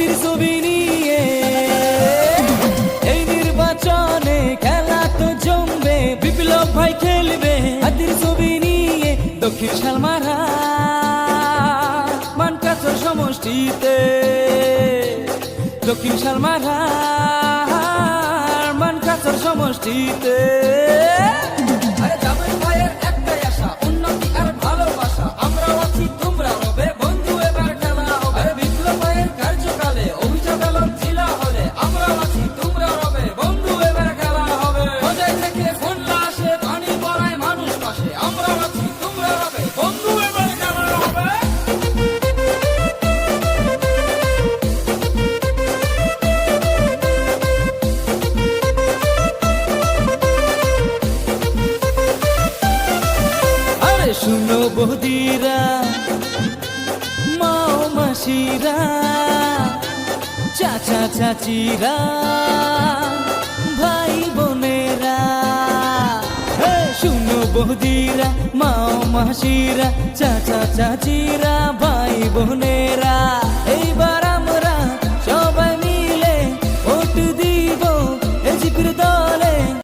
হাতির ছবি নিয়ে এই নির্বাচনে খেলা তো জমবে, বিপ্লব ভাই খেলবে হাতির ছবি নিয়ে দক্ষিণ শালমারা মানকাচর সমষ্টিতে, দক্ষিণ শালমারা মানকাচর সমষ্টিতে। আরে জামাই ভাইয়ের একটাই আশা, উন্নতি আর ভালোবাসা, আমরাও আছি তোমরা রবে, বন্ধু এবার খেলা হবে। আরে বিপ্লব ভাইয়ের কার্যকালে অভিযোগ আলোক ছিল হলে, আমরাও আছি তোমরা রবে, বন্ধু এবার খেলা হবে। মজাই থেকে খুলনা আসে পানি পড়ায় মানুষ পাশে, আমরাও আছি তোমরা রবে, বন্ধু এবার খেলা হবে। শুনো বৌদিরা, মাও মাসিরা, চাচা চাচিরা, ভাই বোনেরা, শুনো বৌদিরা, মাও মাসিরা, চাচা চাচিরা, ভাই বোনেরা, এইবার